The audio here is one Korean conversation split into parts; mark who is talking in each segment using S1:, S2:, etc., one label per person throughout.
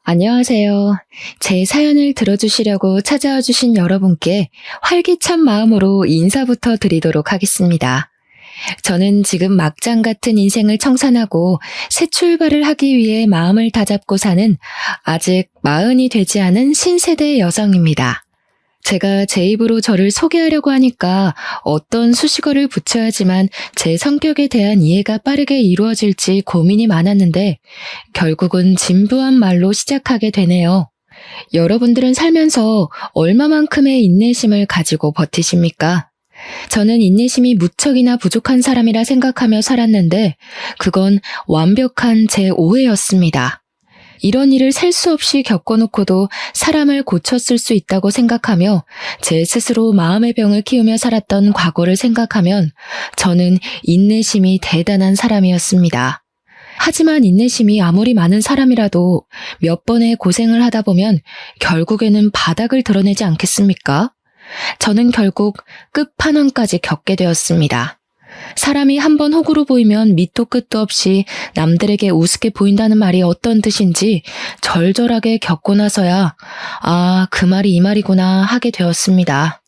S1: 안녕하세요. 제 사연을 들어주시려고 찾아와 주신 여러분께 활기찬 마음으로 인사부터 드리도록 하겠습니다. 저는 지금 막장 같은 인생을 청산하고 새 출발을 하기 위해 마음을 다잡고 사는 아직 40이 되지 않은 신세대 여성입니다. 제가 제 입으로 저를 소개하려고 하니까 어떤 수식어를 붙여야지만 제 성격에 대한 이해가 빠르게 이루어질지 고민이 많았는데 결국은 진부한 말로 시작하게 되네요. 여러분들은 살면서 얼마만큼의 인내심을 가지고 버티십니까? 저는 인내심이 무척이나 부족한 사람이라 생각하며 살았는데 그건 완벽한 제 오해였습니다. 이런 일을 셀 수 없이 겪어놓고도 사람을 고쳤을 수 있다고 생각하며 제 스스로 마음의 병을 키우며 살았던 과거를 생각하면 저는 인내심이 대단한 사람이었습니다. 하지만 인내심이 아무리 많은 사람이라도 몇 번의 고생을 하다 보면 결국에는 바닥을 드러내지 않겠습니까? 저는 결국 끝판왕까지 겪게 되었습니다. 사람이 한번 호구로 보이면 밑도 끝도 없이 남들에게 우습게 보인다는 말이 어떤 뜻인지 절절하게 겪고 나서야 그 말이 이 말이구나 하게 되었습니다.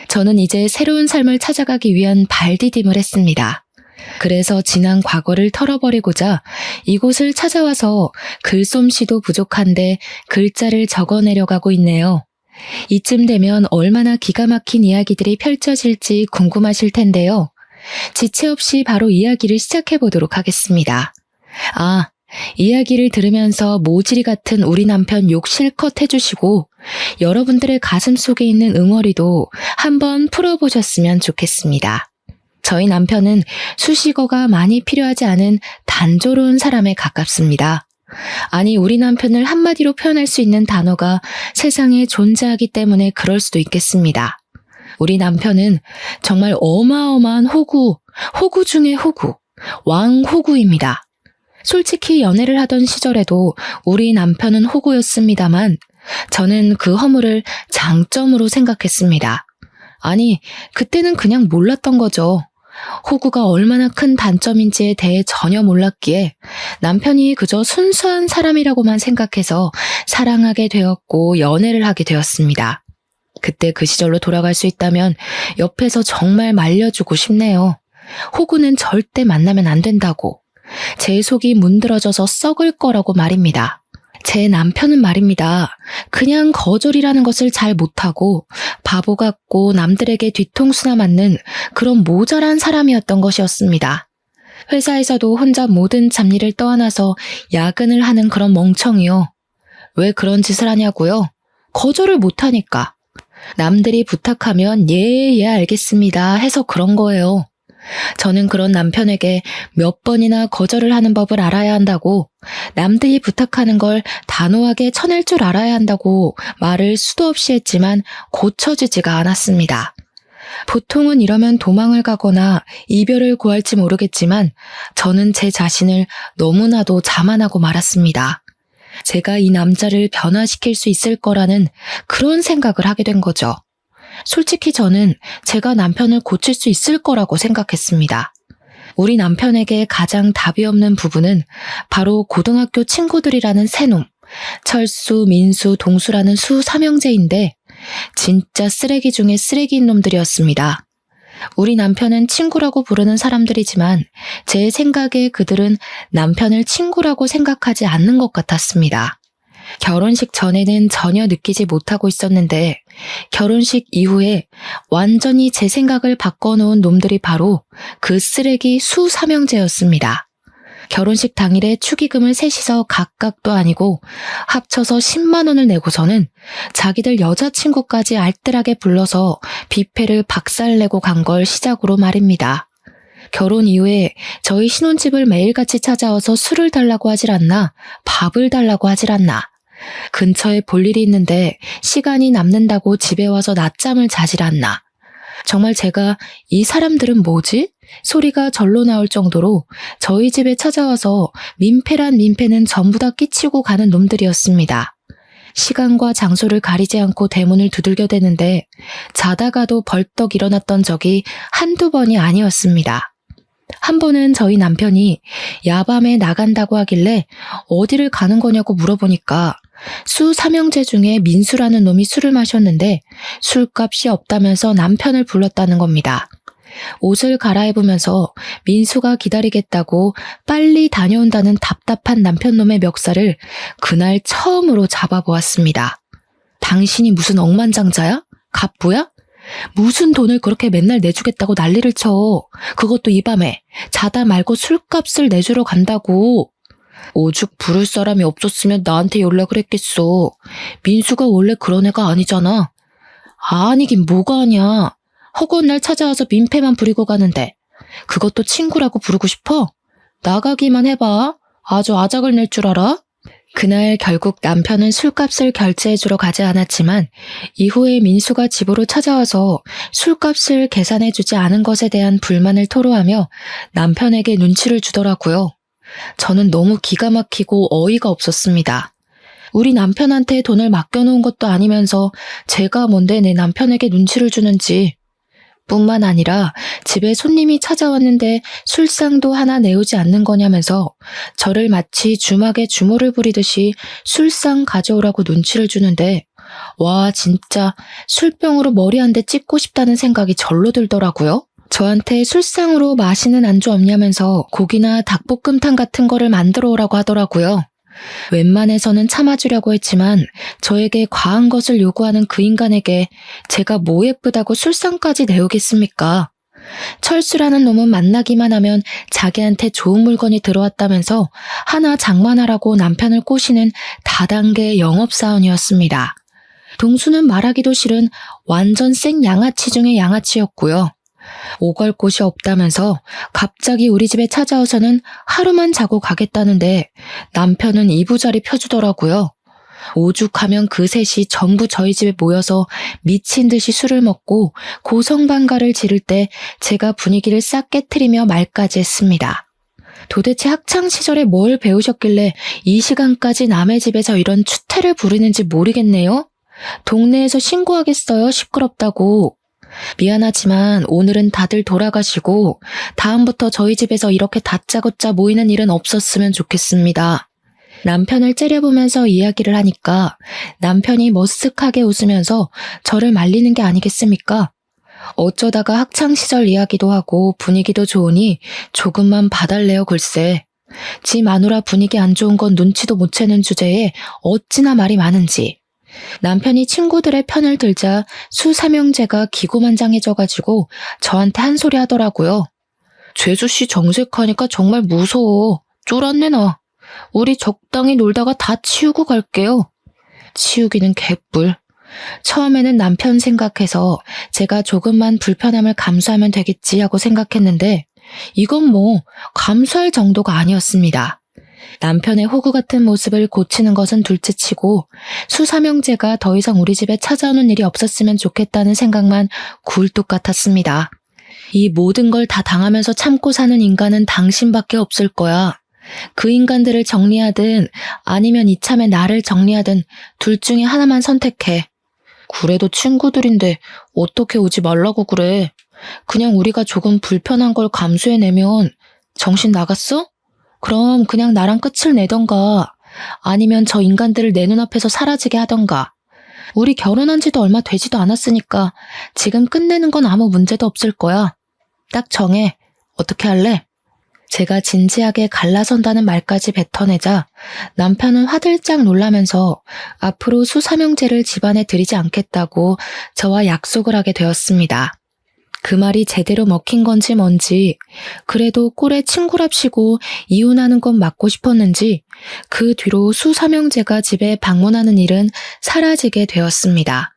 S1: 저는 이제 새로운 삶을 찾아가기 위한 발디딤을 했습니다. 그래서 지난 과거를 털어버리고자 이곳을 찾아와서 글솜씨도 부족한데 글자를 적어내려가고 있네요. 이쯤 되면 얼마나 기가 막힌 이야기들이 펼쳐질지 궁금하실 텐데요. 지체 없이 바로 이야기를 시작해 보도록 하겠습니다. 이야기를 들으면서 모질이 같은 우리 남편 욕 실컷 해주시고 여러분들의 가슴 속에 있는 응어리도 한번 풀어보셨으면 좋겠습니다. 저희 남편은 수식어가 많이 필요하지 않은 단조로운 사람에 가깝습니다. 우리 남편을 한마디로 표현할 수 있는 단어가 세상에 존재하기 때문에 그럴 수도 있겠습니다. 우리 남편은 정말 어마어마한 호구 중의 호구, 왕호구입니다. 솔직히 연애를 하던 시절에도 우리 남편은 호구였습니다만 저는 그 허물을 장점으로 생각했습니다. 그때는 그냥 몰랐던 거죠. 호구가 얼마나 큰 단점인지에 대해 전혀 몰랐기에 남편이 그저 순수한 사람이라고만 생각해서 사랑하게 되었고 연애를 하게 되었습니다. 그때 그 시절로 돌아갈 수 있다면 옆에서 정말 말려주고 싶네요. 호구는 절대 만나면 안 된다고. 제 속이 문드러져서 썩을 거라고 말입니다. 제 남편은 말입니다. 그냥 거절이라는 것을 잘 못하고 바보 같고 남들에게 뒤통수나 맞는 그런 모자란 사람이었던 것이었습니다. 회사에서도 혼자 모든 잡일을 떠안아서 야근을 하는 그런 멍청이요. 왜 그런 짓을 하냐고요? 거절을 못하니까. 남들이 부탁하면 예 알겠습니다 해서 그런 거예요. 저는 그런 남편에게 몇 번이나 거절을 하는 법을 알아야 한다고, 남들이 부탁하는 걸 단호하게 쳐낼 줄 알아야 한다고 말을 수도 없이 했지만 고쳐지지가 않았습니다. 보통은 이러면 도망을 가거나 이별을 고할지 모르겠지만 저는 제 자신을 너무나도 자만하고 말았습니다. 제가 이 남자를 변화시킬 수 있을 거라는 그런 생각을 하게 된 거죠. 솔직히 저는 제가 남편을 고칠 수 있을 거라고 생각했습니다. 우리 남편에게 가장 답이 없는 부분은 바로 고등학교 친구들이라는 새놈, 철수, 민수, 동수라는 수 3형제인데 진짜 쓰레기 중에 쓰레기인 놈들이었습니다. 우리 남편은 친구라고 부르는 사람들이지만 제 생각에 그들은 남편을 친구라고 생각하지 않는 것 같았습니다. 결혼식 전에는 전혀 느끼지 못하고 있었는데 결혼식 이후에 완전히 제 생각을 바꿔놓은 놈들이 바로 그 쓰레기 수 3형제였습니다. 결혼식 당일에 축의금을 셋이서 각각도 아니고 합쳐서 10만 원을 내고서는 자기들 여자친구까지 알뜰하게 불러서 뷔페를 박살내고 간 걸 시작으로 말입니다. 결혼 이후에 저희 신혼집을 매일같이 찾아와서 술을 달라고 하질 않나, 밥을 달라고 하질 않나, 근처에 볼 일이 있는데 시간이 남는다고 집에 와서 낮잠을 자질 않나. 정말 제가 이 사람들은 뭐지? 소리가 절로 나올 정도로 저희 집에 찾아와서 민폐란 민폐는 전부 다 끼치고 가는 놈들이었습니다. 시간과 장소를 가리지 않고 대문을 두들겨대는데 자다가도 벌떡 일어났던 적이 한두 번이 아니었습니다. 한 번은 저희 남편이 야밤에 나간다고 하길래 어디를 가는 거냐고 물어보니까 수삼형제 중에 민수라는 놈이 술을 마셨는데 술값이 없다면서 남편을 불렀다는 겁니다. 옷을 갈아입으면서 민수가 기다리겠다고 빨리 다녀온다는 답답한 남편놈의 멱살을 그날 처음으로 잡아보았습니다. 당신이 무슨 억만장자야? 갑부야? 무슨 돈을 그렇게 맨날 내주겠다고 난리를 쳐. 그것도 이 밤에 자다 말고 술값을 내주러 간다고. 오죽 부를 사람이 없었으면 나한테 연락을 했겠어. 민수가 원래 그런 애가 아니잖아. 아니긴 뭐가 아냐. 허구한 날 찾아와서 민폐만 부리고 가는데 그것도 친구라고 부르고 싶어? 나가기만 해봐. 아주 아작을 낼 줄 알아? 그날 결국 남편은 술값을 결제해주러 가지 않았지만 이후에 민수가 집으로 찾아와서 술값을 계산해주지 않은 것에 대한 불만을 토로하며 남편에게 눈치를 주더라고요. 저는 너무 기가 막히고 어이가 없었습니다. 우리 남편한테 돈을 맡겨놓은 것도 아니면서 제가 뭔데 내 남편에게 눈치를 주는지. 뿐만 아니라 집에 손님이 찾아왔는데 술상도 하나 내오지 않는 거냐면서 저를 마치 주막에 주모를 부리듯이 술상 가져오라고 눈치를 주는데 와 진짜 술병으로 머리 한 대 찍고 싶다는 생각이 절로 들더라고요. 저한테 술상으로 맛있는 안주 없냐면서 고기나 닭볶음탕 같은 거를 만들어 오라고 하더라고요. 웬만해서는 참아주려고 했지만 저에게 과한 것을 요구하는 그 인간에게 제가 뭐 예쁘다고 술상까지 내오겠습니까? 철수라는 놈은 만나기만 하면 자기한테 좋은 물건이 들어왔다면서 하나 장만하라고 남편을 꼬시는 다단계 영업사원이었습니다. 동수는 말하기도 싫은 완전 생 양아치 중의 양아치였고요. 오갈 곳이 없다면서 갑자기 우리 집에 찾아와서는 하루만 자고 가겠다는데 남편은 이부자리 펴주더라고요. 오죽하면 그 셋이 전부 저희 집에 모여서 미친 듯이 술을 먹고 고성방가를 지를 때 제가 분위기를 싹 깨트리며 말까지 했습니다. 도대체 학창시절에 뭘 배우셨길래 이 시간까지 남의 집에서 이런 추태를 부리는지 모르겠네요. 동네에서 신고하겠어요, 시끄럽다고. 미안하지만 오늘은 다들 돌아가시고 다음부터 저희 집에서 이렇게 다짜고짜 모이는 일은 없었으면 좋겠습니다. 남편을 째려보면서 이야기를 하니까 남편이 머쓱하게 웃으면서 저를 말리는 게 아니겠습니까? 어쩌다가 학창시절 이야기도 하고 분위기도 좋으니 조금만 봐달래요 글쎄. 지 마누라 분위기 안 좋은 건 눈치도 못 채는 주제에 어찌나 말이 많은지. 남편이 친구들의 편을 들자 수삼형제가 기고만장해져가지고 저한테 한 소리 하더라고요. 재수씨 정색하니까 정말 무서워. 쫄았네 나. 우리 적당히 놀다가 다 치우고 갈게요. 치우기는 개뿔. 처음에는 남편 생각해서 제가 조금만 불편함을 감수하면 되겠지 하고 생각했는데 이건 뭐 감수할 정도가 아니었습니다. 남편의 호구 같은 모습을 고치는 것은 둘째치고 수삼형제가 더 이상 우리 집에 찾아오는 일이 없었으면 좋겠다는 생각만 굴뚝 같았습니다. 이 모든 걸 다 당하면서 참고 사는 인간은 당신밖에 없을 거야. 그 인간들을 정리하든 아니면 이참에 나를 정리하든 둘 중에 하나만 선택해. 그래도 친구들인데 어떻게 오지 말라고 그래. 그냥 우리가 조금 불편한 걸 감수해내면 정신 나갔어? 그럼 그냥 나랑 끝을 내던가 아니면 저 인간들을 내 눈앞에서 사라지게 하던가. 우리 결혼한 지도 얼마 되지도 않았으니까 지금 끝내는 건 아무 문제도 없을 거야. 딱 정해. 어떻게 할래? 제가 진지하게 갈라선다는 말까지 뱉어내자 남편은 화들짝 놀라면서 앞으로 수삼형제를 집안에 들이지 않겠다고 저와 약속을 하게 되었습니다. 그 말이 제대로 먹힌 건지 뭔지 그래도 꼴에 친구랍시고 이혼하는 건 맞고 싶었는지 그 뒤로 수삼형제가 집에 방문하는 일은 사라지게 되었습니다.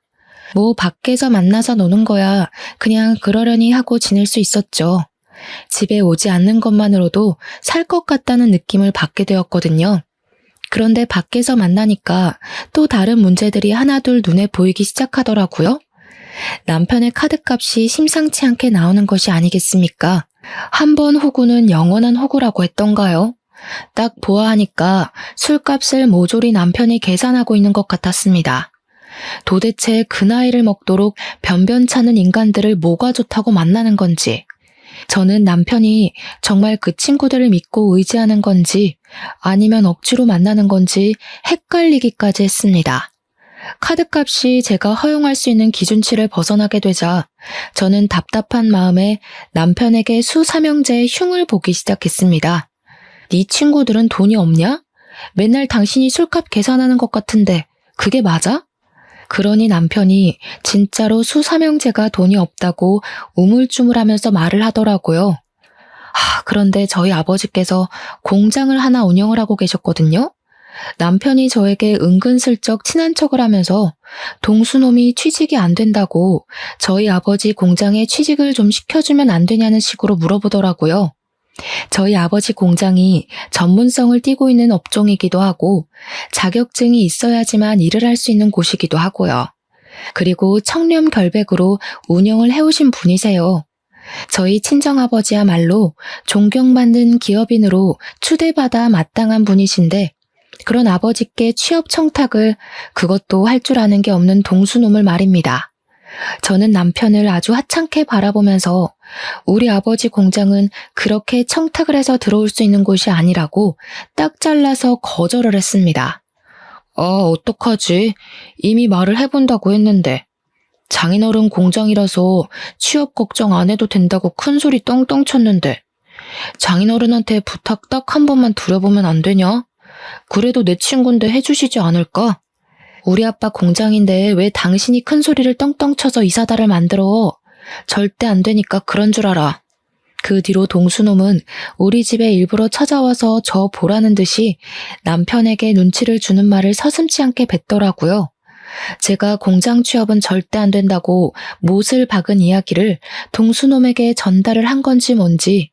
S1: 뭐 밖에서 만나서 노는 거야 그냥 그러려니 하고 지낼 수 있었죠. 집에 오지 않는 것만으로도 살 것 같다는 느낌을 받게 되었거든요. 그런데 밖에서 만나니까 또 다른 문제들이 하나둘 눈에 보이기 시작하더라고요. 남편의 카드값이 심상치 않게 나오는 것이 아니겠습니까? 한 번 호구는 영원한 호구라고 했던가요? 딱 보아하니까 술값을 모조리 남편이 계산하고 있는 것 같았습니다. 도대체 그 나이를 먹도록 변변찮은 인간들을 뭐가 좋다고 만나는 건지, 저는 남편이 정말 그 친구들을 믿고 의지하는 건지 아니면 억지로 만나는 건지 헷갈리기까지 했습니다. 카드값이 제가 허용할 수 있는 기준치를 벗어나게 되자 저는 답답한 마음에 남편에게 수삼형제의 흉을 보기 시작했습니다. 네 친구들은 돈이 없냐? 맨날 당신이 술값 계산하는 것 같은데 그게 맞아? 그러니 남편이 진짜로 수삼형제가 돈이 없다고 우물쭈물하면서 말을 하더라고요. 그런데 저희 아버지께서 공장을 하나 운영을 하고 계셨거든요. 남편이 저에게 은근슬쩍 친한 척을 하면서 동수놈이 취직이 안 된다고 저희 아버지 공장에 취직을 좀 시켜주면 안 되냐는 식으로 물어보더라고요. 저희 아버지 공장이 전문성을 띠고 있는 업종이기도 하고 자격증이 있어야지만 일을 할 수 있는 곳이기도 하고요. 그리고 청렴결백으로 운영을 해오신 분이세요. 저희 친정아버지야말로 존경받는 기업인으로 추대받아 마땅한 분이신데 그런 아버지께 취업 청탁을 그것도 할 줄 아는 게 없는 동수놈을 말입니다. 저는 남편을 아주 하찮게 바라보면서 우리 아버지 공장은 그렇게 청탁을 해서 들어올 수 있는 곳이 아니라고 딱 잘라서 거절을 했습니다. 어떡하지? 이미 말을 해본다고 했는데. 장인어른 공장이라서 취업 걱정 안 해도 된다고 큰소리 떵떵 쳤는데. 장인어른한테 부탁 딱 한 번만 드려보면 안 되냐? 그래도 내 친구인데 해주시지 않을까? 우리 아빠 공장인데 왜 당신이 큰 소리를 떵떵 쳐서 이사다를 만들어? 절대 안 되니까 그런 줄 알아. 그 뒤로 동수놈은 우리 집에 일부러 찾아와서 저 보라는 듯이 남편에게 눈치를 주는 말을 서슴지 않게 뱉더라고요. 제가 공장 취업은 절대 안 된다고 못을 박은 이야기를 동수놈에게 전달을 한 건지 뭔지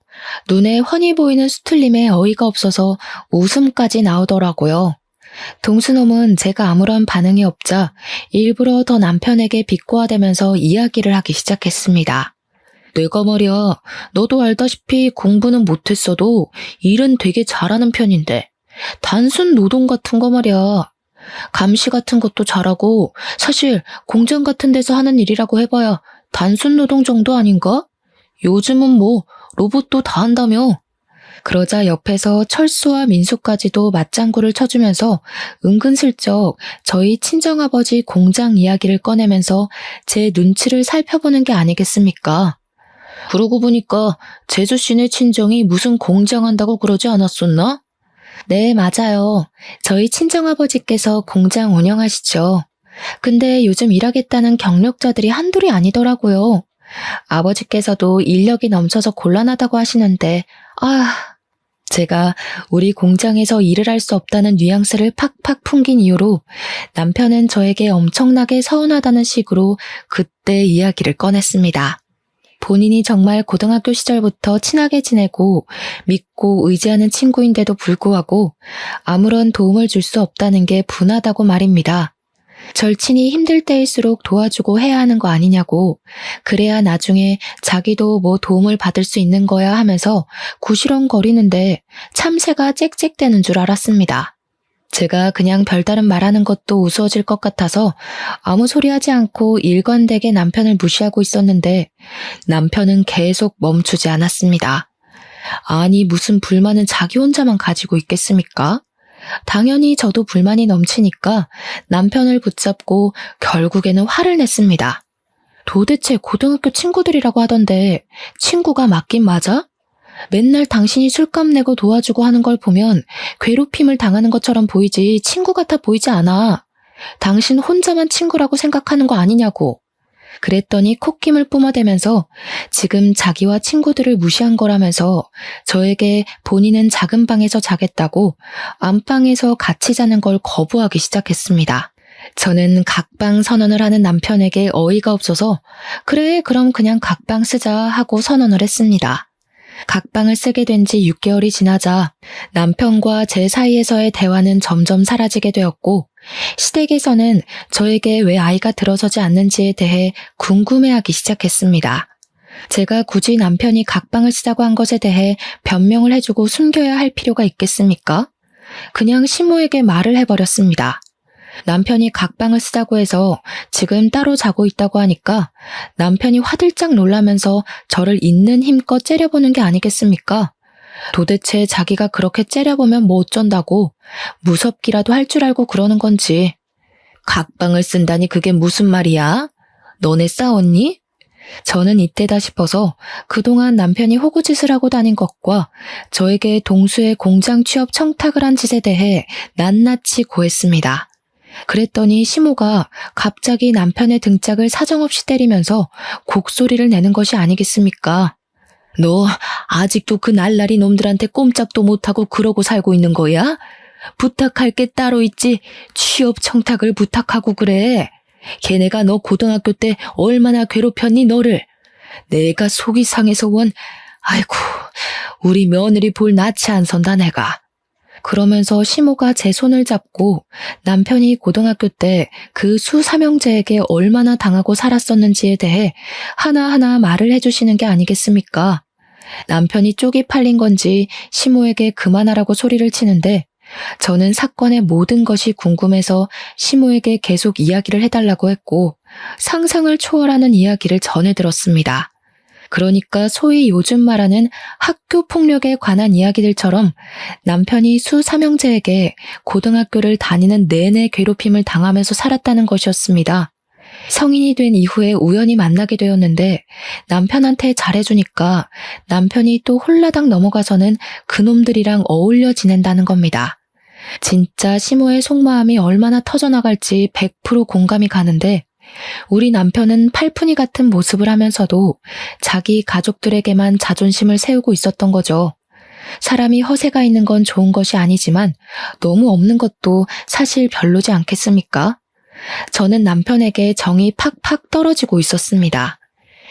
S1: 눈에 훤히 보이는 수틀림에 어이가 없어서 웃음까지 나오더라고요. 동수놈은 제가 아무런 반응이 없자 일부러 더 남편에게 비꼬아대면서 이야기를 하기 시작했습니다. 내가 말이야, 너도 알다시피 공부는 못했어도 일은 되게 잘하는 편인데 단순 노동 같은 거 말이야. 감시 같은 것도 잘하고 사실 공장 같은 데서 하는 일이라고 해봐야 단순 노동 정도 아닌가? 요즘은 뭐 로봇도 다 한다며. 그러자 옆에서 철수와 민수까지도 맞장구를 쳐주면서 은근슬쩍 저희 친정아버지 공장 이야기를 꺼내면서 제 눈치를 살펴보는 게 아니겠습니까? 그러고 보니까 재수 씨네 친정이 무슨 공장 한다고 그러지 않았었나? 네, 맞아요. 저희 친정아버지께서 공장 운영하시죠. 근데 요즘 일하겠다는 경력자들이 한둘이 아니더라고요. 아버지께서도 인력이 넘쳐서 곤란하다고 하시는데, 제가 우리 공장에서 일을 할 수 없다는 뉘앙스를 팍팍 풍긴 이유로 남편은 저에게 엄청나게 서운하다는 식으로 그때 이야기를 꺼냈습니다. 본인이 정말 고등학교 시절부터 친하게 지내고 믿고 의지하는 친구인데도 불구하고 아무런 도움을 줄 수 없다는 게 분하다고 말입니다. 절친이 힘들 때일수록 도와주고 해야 하는 거 아니냐고, 그래야 나중에 자기도 뭐 도움을 받을 수 있는 거야 하면서 구시렁거리는데 참새가 짹짹대는 줄 알았습니다. 제가 그냥 별다른 말하는 것도 우스워질 것 같아서 아무 소리 하지 않고 일관되게 남편을 무시하고 있었는데 남편은 계속 멈추지 않았습니다. 아니, 무슨 불만은 자기 혼자만 가지고 있겠습니까? 당연히 저도 불만이 넘치니까 남편을 붙잡고 결국에는 화를 냈습니다. 도대체 고등학교 친구들이라고 하던데 친구가 맞긴 맞아? 맨날 당신이 술값 내고 도와주고 하는 걸 보면 괴롭힘을 당하는 것처럼 보이지 친구 같아 보이지 않아. 당신 혼자만 친구라고 생각하는 거 아니냐고. 그랬더니 콧김을 뿜어대면서 지금 자기와 친구들을 무시한 거라면서 저에게 본인은 작은 방에서 자겠다고 안방에서 같이 자는 걸 거부하기 시작했습니다. 저는 각방 선언을 하는 남편에게 어이가 없어서 그래, 그럼 그냥 각방 쓰자 하고 선언을 했습니다. 각방을 쓰게 된 지 6개월이 지나자 남편과 제 사이에서의 대화는 점점 사라지게 되었고 시댁에서는 저에게 왜 아이가 들어서지 않는지에 대해 궁금해하기 시작했습니다. 제가 굳이 남편이 각방을 쓰자고 한 것에 대해 변명을 해주고 숨겨야 할 필요가 있겠습니까? 그냥 시모에게 말을 해버렸습니다. 남편이 각방을 쓰자고 해서 지금 따로 자고 있다고 하니까 남편이 화들짝 놀라면서 저를 있는 힘껏 째려보는 게 아니겠습니까? 도대체 자기가 그렇게 째려보면 뭐 어쩐다고 무섭기라도 할 줄 알고 그러는 건지. 각방을 쓴다니 그게 무슨 말이야? 너네 싸웠니? 저는 이때다 싶어서 그동안 남편이 호구짓을 하고 다닌 것과 저에게 동수의 공장 취업 청탁을 한 짓에 대해 낱낱이 고했습니다. 그랬더니 시모가 갑자기 남편의 등짝을 사정없이 때리면서 곡소리를 내는 것이 아니겠습니까? 너 아직도 그 날라리 놈들한테 꼼짝도 못하고 그러고 살고 있는 거야? 부탁할 게 따로 있지 취업 청탁을 부탁하고 그래. 걔네가 너 고등학교 때 얼마나 괴롭혔니 너를. 내가 속이 상해서 아이고 우리 며느리 볼 낯이 안 선다 내가. 그러면서 시모가 제 손을 잡고 남편이 고등학교 때 그 수삼형제에게 얼마나 당하고 살았었는지에 대해 하나하나 말을 해주시는 게 아니겠습니까? 남편이 쪽이 팔린 건지 시모에게 그만하라고 소리를 치는데 저는 사건의 모든 것이 궁금해서 시모에게 계속 이야기를 해달라고 했고 상상을 초월하는 이야기를 전해 들었습니다. 그러니까 소위 요즘 말하는 학교 폭력에 관한 이야기들처럼 남편이 수삼형제에게 고등학교를 다니는 내내 괴롭힘을 당하면서 살았다는 것이었습니다. 성인이 된 이후에 우연히 만나게 되었는데 남편한테 잘해주니까 남편이 또 홀라당 넘어가서는 그놈들이랑 어울려 지낸다는 겁니다. 진짜 시모의 속마음이 얼마나 터져나갈지 100% 공감이 가는데 우리 남편은 팔푼이 같은 모습을 하면서도 자기 가족들에게만 자존심을 세우고 있었던 거죠. 사람이 허세가 있는 건 좋은 것이 아니지만 너무 없는 것도 사실 별로지 않겠습니까? 저는 남편에게 정이 팍팍 떨어지고 있었습니다.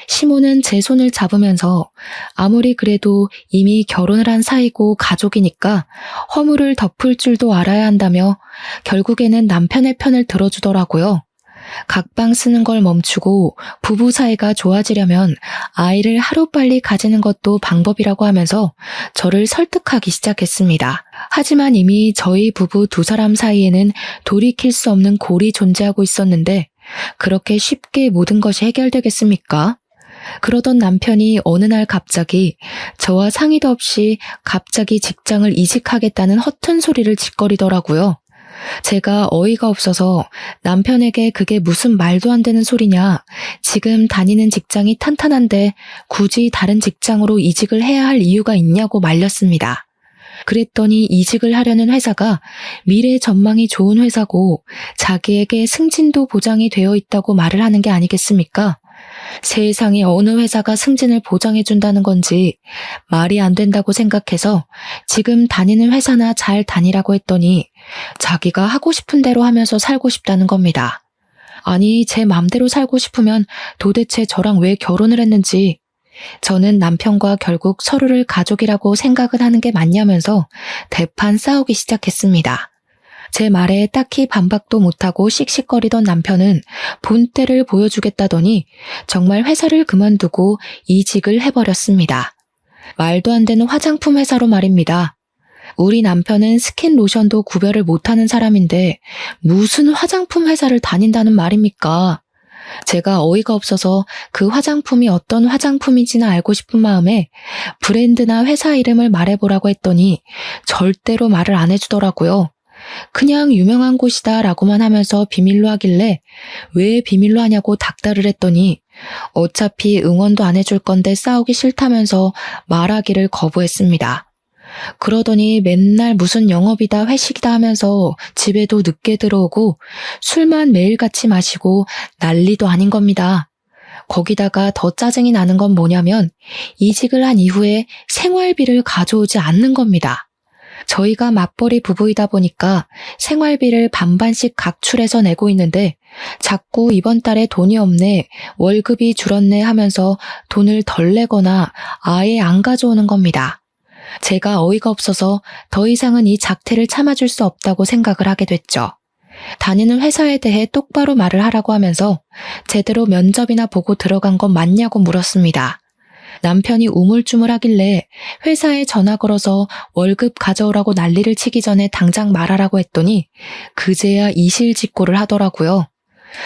S1: 시모는 제 손을 잡으면서 아무리 그래도 이미 결혼을 한 사이고 가족이니까 허물을 덮을 줄도 알아야 한다며 결국에는 남편의 편을 들어주더라고요. 각방 쓰는 걸 멈추고 부부 사이가 좋아지려면 아이를 하루빨리 가지는 것도 방법이라고 하면서 저를 설득하기 시작했습니다. 하지만 이미 저희 부부 두 사람 사이에는 돌이킬 수 없는 골이 존재하고 있었는데 그렇게 쉽게 모든 것이 해결되겠습니까? 그러던 남편이 어느 날 갑자기 저와 상의도 없이 갑자기 직장을 이직하겠다는 허튼 소리를 짓거리더라고요. 제가 어이가 없어서 남편에게 그게 무슨 말도 안 되는 소리냐, 지금 다니는 직장이 탄탄한데 굳이 다른 직장으로 이직을 해야 할 이유가 있냐고 말렸습니다. 그랬더니 이직을 하려는 회사가 미래 전망이 좋은 회사고 자기에게 승진도 보장이 되어 있다고 말을 하는 게 아니겠습니까? 세상에 어느 회사가 승진을 보장해준다는 건지 말이 안 된다고 생각해서 지금 다니는 회사나 잘 다니라고 했더니 자기가 하고 싶은 대로 하면서 살고 싶다는 겁니다. 아니, 제 맘대로 살고 싶으면 도대체 저랑 왜 결혼을 했는지, 저는 남편과 결국 서로를 가족이라고 생각을 하는 게 맞냐면서 대판 싸우기 시작했습니다. 제 말에 딱히 반박도 못하고 씩씩거리던 남편은 본때를 보여주겠다더니 정말 회사를 그만두고 이직을 해버렸습니다. 말도 안 되는 화장품 회사로 말입니다. 우리 남편은 스킨 로션도 구별을 못하는 사람인데 무슨 화장품 회사를 다닌다는 말입니까? 제가 어이가 없어서 그 화장품이 어떤 화장품인지는 알고 싶은 마음에 브랜드나 회사 이름을 말해보라고 했더니 절대로 말을 안 해주더라고요. 그냥 유명한 곳이다 라고만 하면서 비밀로 하길래 왜 비밀로 하냐고 닥달을 했더니 어차피 응원도 안 해줄 건데 싸우기 싫다면서 말하기를 거부했습니다. 그러더니 맨날 무슨 영업이다 회식이다 하면서 집에도 늦게 들어오고 술만 매일같이 마시고 난리도 아닌 겁니다. 거기다가 더 짜증이 나는 건 뭐냐면 이직을 한 이후에 생활비를 가져오지 않는 겁니다. 저희가 맞벌이 부부이다 보니까 생활비를 반반씩 각출해서 내고 있는데 자꾸 이번 달에 돈이 없네, 월급이 줄었네 하면서 돈을 덜 내거나 아예 안 가져오는 겁니다. 제가 어이가 없어서 더 이상은 이 작태를 참아줄 수 없다고 생각을 하게 됐죠. 다니는 회사에 대해 똑바로 말을 하라고 하면서 제대로 면접이나 보고 들어간 건 맞냐고 물었습니다. 남편이 우물쭈물하길래 회사에 전화 걸어서 월급 가져오라고 난리를 치기 전에 당장 말하라고 했더니 그제야 이실직고를 하더라고요.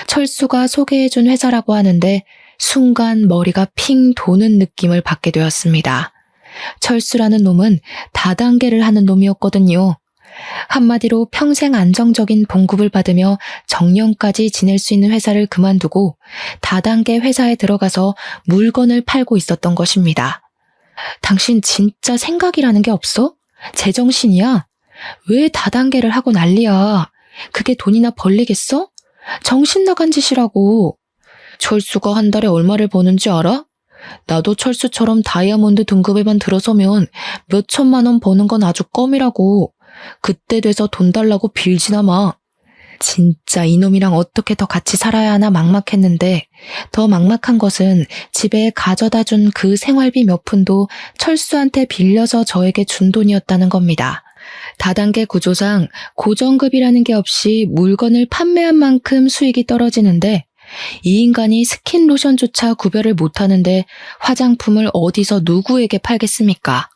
S1: 철수가 소개해준 회사라고 하는데 순간 머리가 핑 도는 느낌을 받게 되었습니다. 철수라는 놈은 다단계를 하는 놈이었거든요. 한마디로 평생 안정적인 봉급을 받으며 정년까지 지낼 수 있는 회사를 그만두고 다단계 회사에 들어가서 물건을 팔고 있었던 것입니다. 당신 진짜 생각이라는 게 없어? 제정신이야? 왜 다단계를 하고 난리야? 그게 돈이나 벌리겠어? 정신 나간 짓이라고. 철수가 한 달에 얼마를 버는지 알아? 나도 철수처럼 다이아몬드 등급에만 들어서면 몇 천만 원 버는 건 아주 껌이라고. 그때 돼서 돈 달라고 빌지나 마. 진짜 이놈이랑 어떻게 더 같이 살아야 하나 막막했는데 더 막막한 것은 집에 가져다 준 그 생활비 몇 푼도 철수한테 빌려서 저에게 준 돈이었다는 겁니다. 다단계 구조상 고정급이라는 게 없이 물건을 판매한 만큼 수익이 떨어지는데 이 인간이 스킨 로션조차 구별을 못하는데 화장품을 어디서 누구에게 팔겠습니까?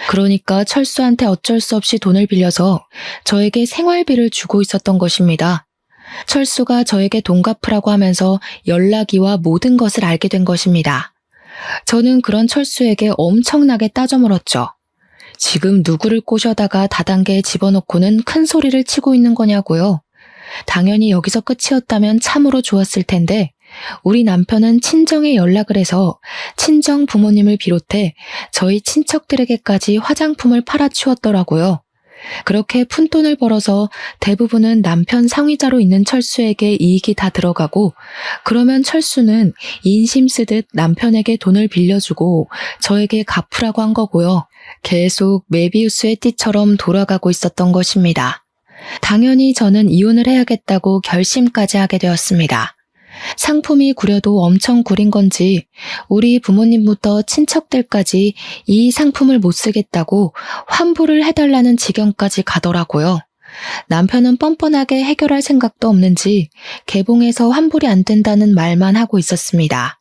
S1: 그러니까 철수한테 어쩔 수 없이 돈을 빌려서 저에게 생활비를 주고 있었던 것입니다. 철수가 저에게 돈 갚으라고 하면서 연락이와 모든 것을 알게 된 것입니다. 저는 그런 철수에게 엄청나게 따져 물었죠. 지금 누구를 꼬셔다가 다단계에 집어넣고는 큰 소리를 치고 있는 거냐고요. 당연히 여기서 끝이었다면 참으로 좋았을 텐데 우리 남편은 친정에 연락을 해서 친정 부모님을 비롯해 저희 친척들에게까지 화장품을 팔아치웠더라고요. 그렇게 푼돈을 벌어서 대부분은 남편 상위자로 있는 철수에게 이익이 다 들어가고 그러면 철수는 인심 쓰듯 남편에게 돈을 빌려주고 저에게 갚으라고 한 거고요. 계속 메비우스의 띠처럼 돌아가고 있었던 것입니다. 당연히 저는 이혼을 해야겠다고 결심까지 하게 되었습니다. 상품이 구려도 엄청 구린 건지 우리 부모님부터 친척들까지 이 상품을 못 쓰겠다고 환불을 해달라는 지경까지 가더라고요. 남편은 뻔뻔하게 해결할 생각도 없는지 개봉해서 환불이 안 된다는 말만 하고 있었습니다.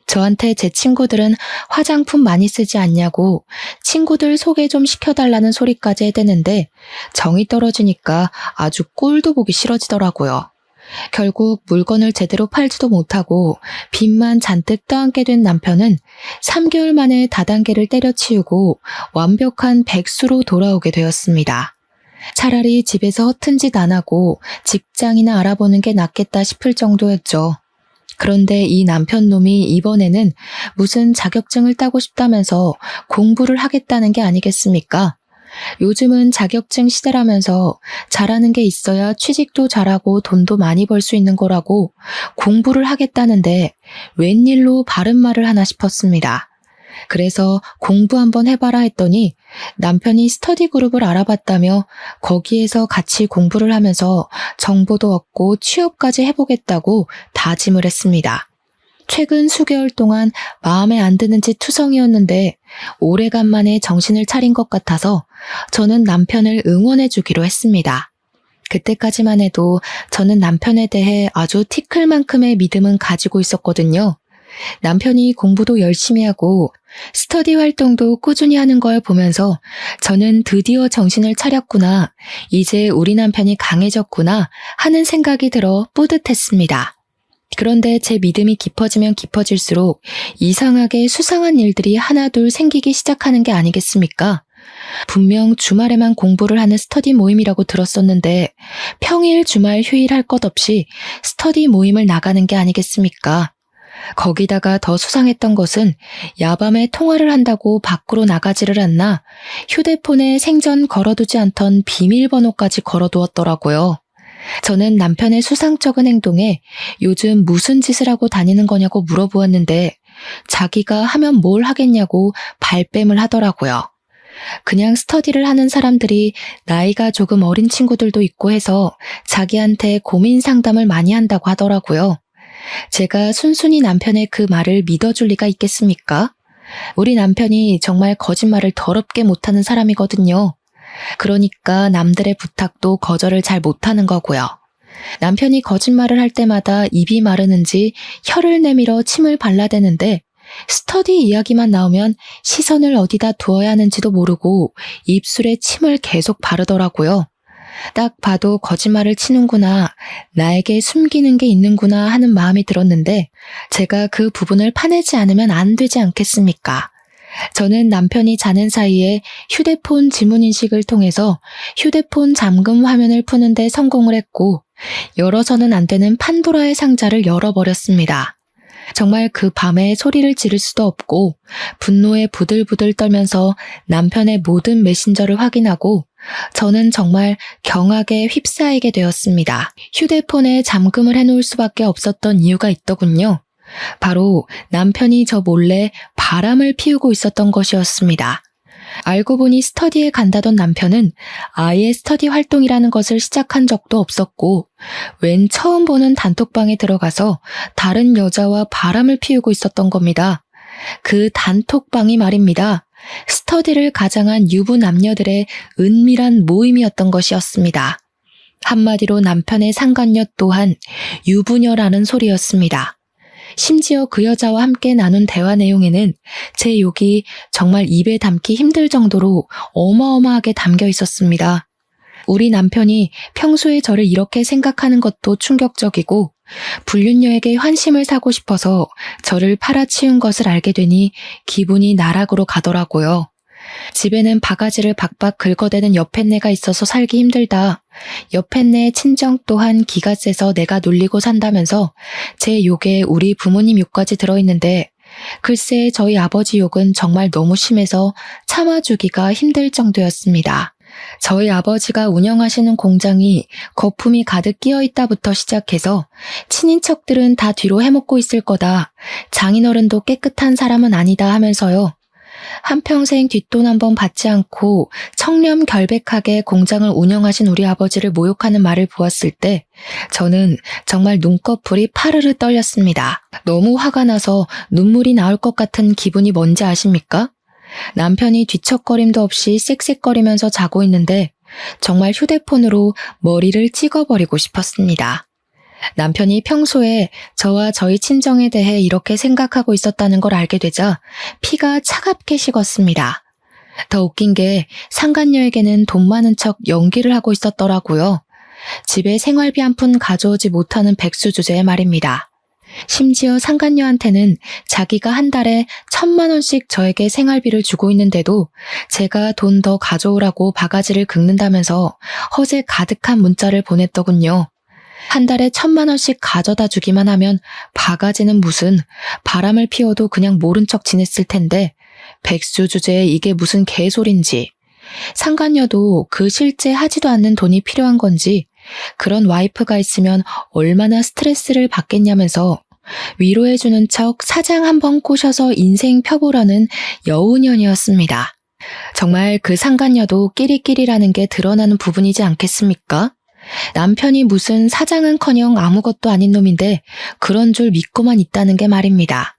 S1: 저한테 제 친구들은 화장품 많이 쓰지 않냐고 친구들 소개 좀 시켜달라는 소리까지 해대는데 정이 떨어지니까 아주 꼴도 보기 싫어지더라고요. 결국 물건을 제대로 팔지도 못하고 빚만 잔뜩 떠안게 된 남편은 3개월 만에 다단계를 때려치우고 완벽한 백수로 돌아오게 되었습니다. 차라리 집에서 허튼 짓 안 하고 직장이나 알아보는 게 낫겠다 싶을 정도였죠. 그런데 이 남편놈이 이번에는 무슨 자격증을 따고 싶다면서 공부를 하겠다는 게 아니겠습니까? 요즘은 자격증 시대라면서 잘하는 게 있어야 취직도 잘하고 돈도 많이 벌 수 있는 거라고 공부를 하겠다는데 웬일로 바른 말을 하나 싶었습니다. 그래서 공부 한번 해봐라 했더니 남편이 스터디 그룹을 알아봤다며 거기에서 같이 공부를 하면서 정보도 얻고 취업까지 해보겠다고 다짐을 했습니다. 최근 수개월 동안 마음에 안 드는 짓 투성이었는데 오래간만에 정신을 차린 것 같아서 저는 남편을 응원해주기로 했습니다. 그때까지만 해도 저는 남편에 대해 아주 티클만큼의 믿음은 가지고 있었거든요. 남편이 공부도 열심히 하고 스터디 활동도 꾸준히 하는 걸 보면서 저는 드디어 정신을 차렸구나, 이제 우리 남편이 강해졌구나 하는 생각이 들어 뿌듯했습니다. 그런데 제 믿음이 깊어지면 깊어질수록 이상하게 수상한 일들이 하나둘 생기기 시작하는 게 아니겠습니까? 분명 주말에만 공부를 하는 스터디 모임이라고 들었었는데 평일 주말 휴일 할 것 없이 스터디 모임을 나가는 게 아니겠습니까? 거기다가 더 수상했던 것은 야밤에 통화를 한다고 밖으로 나가지를 않나 휴대폰에 생전 걸어두지 않던 비밀번호까지 걸어두었더라고요. 저는 남편의 수상쩍은 행동에 요즘 무슨 짓을 하고 다니는 거냐고 물어보았는데 자기가 하면 뭘 하겠냐고 발뺌을 하더라고요. 그냥 스터디를 하는 사람들이 나이가 조금 어린 친구들도 있고 해서 자기한테 고민 상담을 많이 한다고 하더라고요. 제가 순순히 남편의 그 말을 믿어줄 리가 있겠습니까? 우리 남편이 정말 거짓말을 더럽게 못하는 사람이거든요. 그러니까 남들의 부탁도 거절을 잘 못하는 거고요. 남편이 거짓말을 할 때마다 입이 마르는지 혀를 내밀어 침을 발라대는데 스터디 이야기만 나오면 시선을 어디다 두어야 하는지도 모르고 입술에 침을 계속 바르더라고요. 딱 봐도 거짓말을 치는구나, 나에게 숨기는 게 있는구나 하는 마음이 들었는데 제가 그 부분을 파내지 않으면 안 되지 않겠습니까? 저는 남편이 자는 사이에 휴대폰 지문인식을 통해서 휴대폰 잠금 화면을 푸는데 성공을 했고, 열어서는 안 되는 판도라의 상자를 열어버렸습니다. 정말 그 밤에 소리를 지를 수도 없고 분노에 부들부들 떨면서 남편의 모든 메신저를 확인하고 저는 정말 경악에 휩싸이게 되었습니다. 휴대폰에 잠금을 해놓을 수밖에 없었던 이유가 있더군요. 바로 남편이 저 몰래 바람을 피우고 있었던 것이었습니다. 알고 보니 스터디에 간다던 남편은 아예 스터디 활동이라는 것을 시작한 적도 없었고 웬 처음 보는 단톡방에 들어가서 다른 여자와 바람을 피우고 있었던 겁니다. 그 단톡방이 말입니다. 스터디를 가장한 유부 남녀들의 은밀한 모임이었던 것이었습니다. 한마디로 남편의 상간녀 또한 유부녀라는 소리였습니다. 심지어 그 여자와 함께 나눈 대화 내용에는 제 욕이 정말 입에 담기 힘들 정도로 어마어마하게 담겨 있었습니다. 우리 남편이 평소에 저를 이렇게 생각하는 것도 충격적이고 불륜녀에게 환심을 사고 싶어서 저를 팔아치운 것을 알게 되니 기분이 나락으로 가더라고요. 집에는 바가지를 박박 긁어대는 여팻내가 있어서 살기 힘들다. 여팻내의 친정 또한 기가 세서 내가 놀리고 산다면서 제 욕에 우리 부모님 욕까지 들어있는데 글쎄 저희 아버지 욕은 정말 너무 심해서 참아주기가 힘들 정도였습니다. 저희 아버지가 운영하시는 공장이 거품이 가득 끼어있다부터 시작해서 친인척들은 다 뒤로 해먹고 있을 거다. 장인어른도 깨끗한 사람은 아니다 하면서요. 한평생 뒷돈 한 번 받지 않고 청렴 결백하게 공장을 운영하신 우리 아버지를 모욕하는 말을 보았을 때 저는 정말 눈꺼풀이 파르르 떨렸습니다. 너무 화가 나서 눈물이 나올 것 같은 기분이 뭔지 아십니까? 남편이 뒤척거림도 없이 쌕쌕거리면서 자고 있는데 정말 휴대폰으로 머리를 찍어버리고 싶었습니다. 남편이 평소에 저와 저희 친정에 대해 이렇게 생각하고 있었다는 걸 알게 되자 피가 차갑게 식었습니다. 더 웃긴 게 상간녀에게는 돈 많은 척 연기를 하고 있었더라고요. 집에 생활비 한 푼 가져오지 못하는 백수 주제의 말입니다. 심지어 상간녀한테는 자기가 한 달에 1,000만 원씩 저에게 생활비를 주고 있는데도 제가 돈 더 가져오라고 바가지를 긁는다면서 허세 가득한 문자를 보냈더군요. 한 달에 1,000만 원씩 가져다 주기만 하면 바가지는 무슨 바람을 피워도 그냥 모른 척 지냈을 텐데 백수 주제에 이게 무슨 개소린지. 상간녀도 그 실제 하지도 않는 돈이 필요한 건지 그런 와이프가 있으면 얼마나 스트레스를 받겠냐면서 위로해주는 척 사장 한번 꼬셔서 인생 펴보려는 여우년이었습니다. 정말 그 상간녀도 끼리끼리라는 게 드러나는 부분이지 않겠습니까? 남편이 무슨 사장은커녕 아무것도 아닌 놈인데 그런 줄 믿고만 있다는 게 말입니다.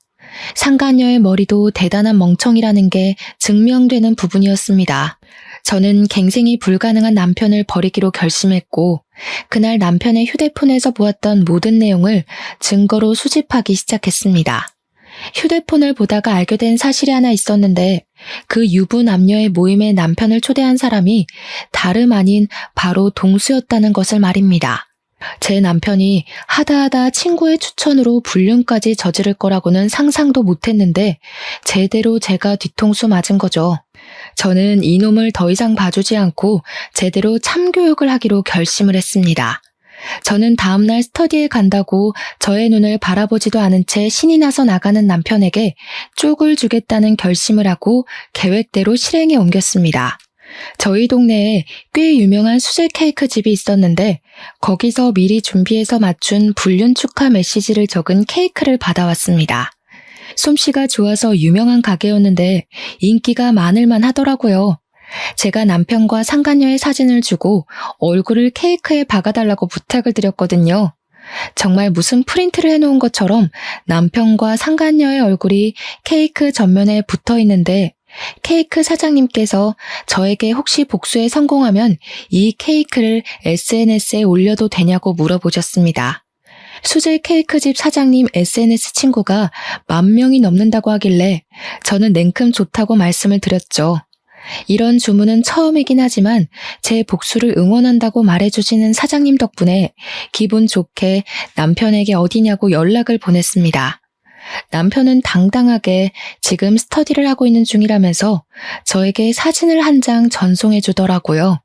S1: 상간녀의 머리도 대단한 멍청이라는 게 증명되는 부분이었습니다. 저는 갱생이 불가능한 남편을 버리기로 결심했고 그날 남편의 휴대폰에서 보았던 모든 내용을 증거로 수집하기 시작했습니다. 휴대폰을 보다가 알게 된 사실이 하나 있었는데 그 유부 남녀의 모임에 남편을 초대한 사람이 다름 아닌 바로 동수였다는 것을 말입니다. 제 남편이 하다하다 친구의 추천으로 불륜까지 저지를 거라고는 상상도 못했는데 제대로 제가 뒤통수 맞은 거죠. 저는 이놈을 더 이상 봐주지 않고 제대로 참교육을 하기로 결심을 했습니다. 저는 다음날 스터디에 간다고 저의 눈을 바라보지도 않은 채 신이 나서 나가는 남편에게 쪽을 주겠다는 결심을 하고 계획대로 실행에 옮겼습니다. 저희 동네에 꽤 유명한 수제 케이크 집이 있었는데 거기서 미리 준비해서 맞춘 불륜 축하 메시지를 적은 케이크를 받아왔습니다. 솜씨가 좋아서 유명한 가게였는데 인기가 많을만 하더라고요. 제가 남편과 상간녀의 사진을 주고 얼굴을 케이크에 박아달라고 부탁을 드렸거든요. 정말 무슨 프린트를 해놓은 것처럼 남편과 상간녀의 얼굴이 케이크 전면에 붙어 있는데 케이크 사장님께서 저에게 혹시 복수에 성공하면 이 케이크를 SNS에 올려도 되냐고 물어보셨습니다. 수제 케이크집 사장님 SNS 친구가 10,000명이 넘는다고 하길래 저는 냉큼 좋다고 말씀을 드렸죠. 이런 주문은 처음이긴 하지만 제 복수를 응원한다고 말해주시는 사장님 덕분에 기분 좋게 남편에게 어디냐고 연락을 보냈습니다. 남편은 당당하게 지금 스터디를 하고 있는 중이라면서 저에게 사진을 한 장 전송해 주더라고요.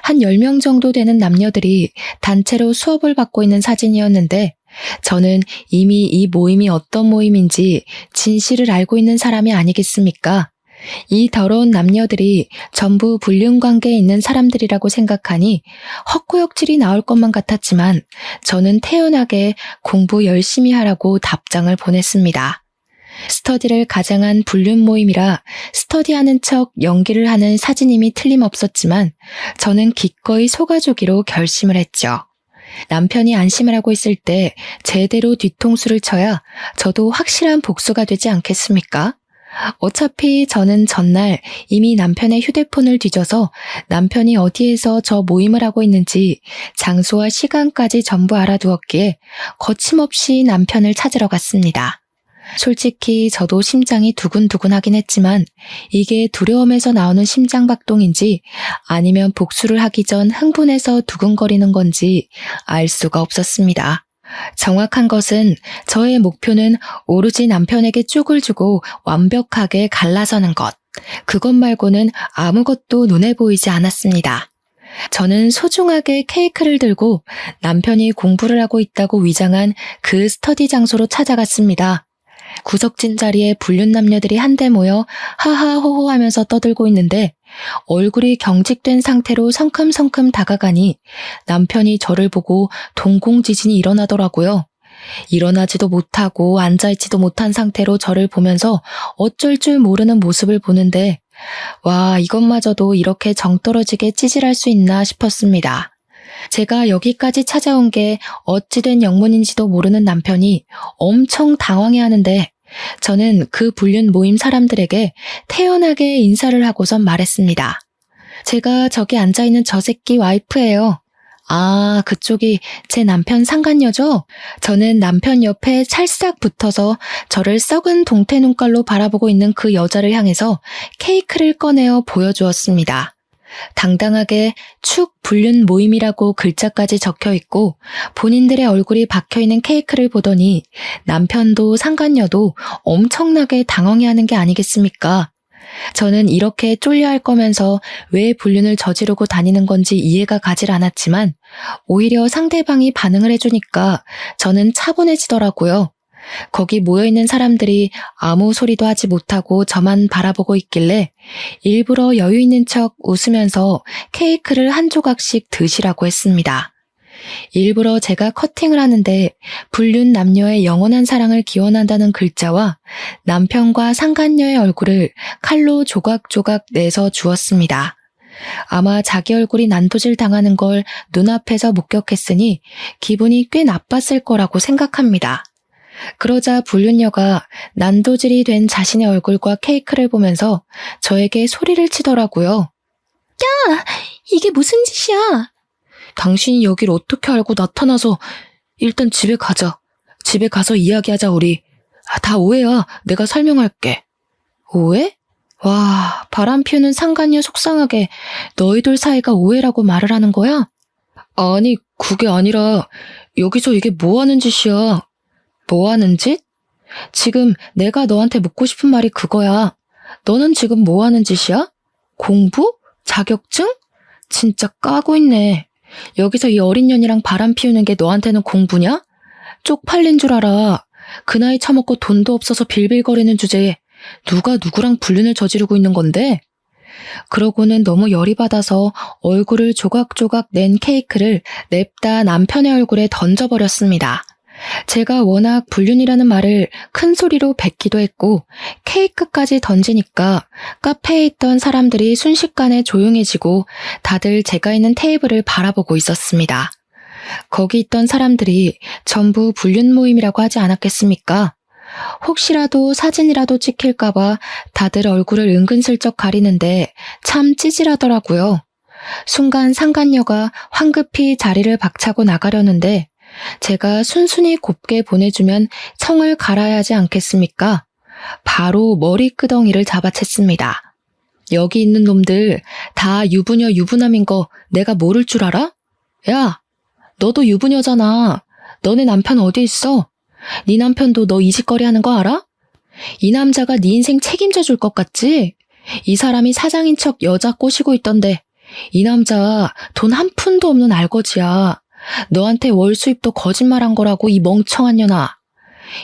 S1: 한 10명 정도 되는 남녀들이 단체로 수업을 받고 있는 사진이었는데 저는 이미 이 모임이 어떤 모임인지 진실을 알고 있는 사람이 아니겠습니까? 이 더러운 남녀들이 전부 불륜관계에 있는 사람들이라고 생각하니 헛구역질이 나올 것만 같았지만 저는 태연하게 공부 열심히 하라고 답장을 보냈습니다. 스터디를 가장한 불륜 모임이라 스터디하는 척 연기를 하는 사진임이 틀림없었지만 저는 기꺼이 속아주기로 결심을 했죠. 남편이 안심을 하고 있을 때 제대로 뒤통수를 쳐야 저도 확실한 복수가 되지 않겠습니까? 어차피 저는 전날 이미 남편의 휴대폰을 뒤져서 남편이 어디에서 저 모임을 하고 있는지 장소와 시간까지 전부 알아두었기에 거침없이 남편을 찾으러 갔습니다. 솔직히 저도 심장이 두근두근하긴 했지만 이게 두려움에서 나오는 심장박동인지 아니면 복수를 하기 전 흥분해서 두근거리는 건지 알 수가 없었습니다. 정확한 것은 저의 목표는 오로지 남편에게 쪽을 주고 완벽하게 갈라서는 것. 그것 말고는 아무것도 눈에 보이지 않았습니다. 저는 소중하게 케이크를 들고 남편이 공부를 하고 있다고 위장한 그 스터디 장소로 찾아갔습니다. 구석진 자리에 불륜 남녀들이 한데 모여 하하호호 하면서 떠들고 있는데 얼굴이 경직된 상태로 성큼성큼 다가가니 남편이 저를 보고 동공지진이 일어나더라고요. 일어나지도 못하고 앉아있지도 못한 상태로 저를 보면서 어쩔 줄 모르는 모습을 보는데 와, 이것마저도 이렇게 정떨어지게 찌질할 수 있나 싶었습니다. 제가 여기까지 찾아온 게 어찌된 영문인지도 모르는 남편이 엄청 당황해하는데 저는 그 불륜 모임 사람들에게 태연하게 인사를 하고선 말했습니다. 제가 저기 앉아있는 저 새끼 와이프예요. 아, 그쪽이 제 남편 상간녀죠? 저는 남편 옆에 찰싹 붙어서 저를 썩은 동태 눈깔로 바라보고 있는 그 여자를 향해서 케이크를 꺼내어 보여주었습니다. 당당하게 축 불륜 모임이라고 글자까지 적혀 있고 본인들의 얼굴이 박혀 있는 케이크를 보더니 남편도 상간녀도 엄청나게 당황해하는 게 아니겠습니까? 저는 이렇게 쫄려할 거면서 왜 불륜을 저지르고 다니는 건지 이해가 가질 않았지만 오히려 상대방이 반응을 해주니까 저는 차분해지더라고요. 거기 모여있는 사람들이 아무 소리도 하지 못하고 저만 바라보고 있길래 일부러 여유 있는 척 웃으면서 케이크를 한 조각씩 드시라고 했습니다. 일부러 제가 커팅을 하는데 불륜 남녀의 영원한 사랑을 기원한다는 글자와 남편과 상간녀의 얼굴을 칼로 조각조각 내서 주었습니다. 아마 자기 얼굴이 난도질 당하는 걸 눈앞에서 목격했으니 기분이 꽤 나빴을 거라고 생각합니다. 그러자 불륜녀가 난도질이 된 자신의 얼굴과 케이크를 보면서 저에게 소리를 치더라고요. 야! 이게 무슨 짓이야? 당신이 여길 어떻게 알고 나타나서 일단 집에 가자. 집에 가서 이야기하자 우리. 다 오해야. 내가 설명할게. 오해? 와, 바람 피우는 상간녀 속상하게 너희들 사이가 오해라고 말을 하는 거야? 아니, 그게 아니라 여기서 이게 뭐 하는 짓이야? 뭐 하는 짓? 지금 내가 너한테 묻고 싶은 말이 그거야. 너는 지금 뭐 하는 짓이야? 공부? 자격증? 진짜 까고 있네. 여기서 이 어린 년이랑 바람 피우는 게 너한테는 공부냐? 쪽팔린 줄 알아. 그 나이 처먹고 돈도 없어서 빌빌거리는 주제에 누가 누구랑 불륜을 저지르고 있는 건데? 그러고는 너무 열이 받아서 얼굴을 조각조각 낸 케이크를 냅다 남편의 얼굴에 던져버렸습니다. 제가 워낙 불륜이라는 말을 큰 소리로 뱉기도 했고 케이크까지 던지니까 카페에 있던 사람들이 순식간에 조용해지고 다들 제가 있는 테이블을 바라보고 있었습니다. 거기 있던 사람들이 전부 불륜 모임이라고 하지 않았겠습니까? 혹시라도 사진이라도 찍힐까봐 다들 얼굴을 은근슬쩍 가리는데 참 찌질하더라고요. 순간 상간녀가 황급히 자리를 박차고 나가려는데 제가 순순히 곱게 보내주면 성을 갈아야 하지 않겠습니까? 바로 머리끄덩이를 잡아챘습니다. 여기 있는 놈들 다 유부녀 유부남인 거 내가 모를 줄 알아? 야, 너도 유부녀잖아. 너네 남편 어디 있어? 네 남편도 너 이 짓거리 하는 거 알아? 이 남자가 네 인생 책임져 줄 것 같지? 이 사람이 사장인 척 여자 꼬시고 있던데 이 남자 돈 한 푼도 없는 알거지야. 너한테 월 수입도 거짓말한 거라고 이 멍청한 년아.